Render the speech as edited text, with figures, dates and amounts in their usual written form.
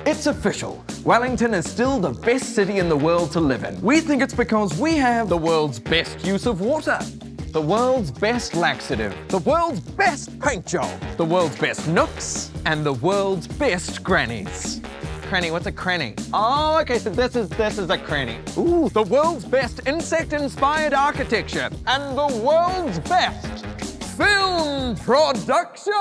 It's official. Wellington is still the best city in the world to live in. We think it's because we have the world's best use of water, the world's best laxative, the world's best paint job, the world's best nooks, and the world's best grannies. Cranny, what's a cranny? Oh, okay, so this is a cranny. Ooh, the world's best insect-inspired architecture and the world's best film production!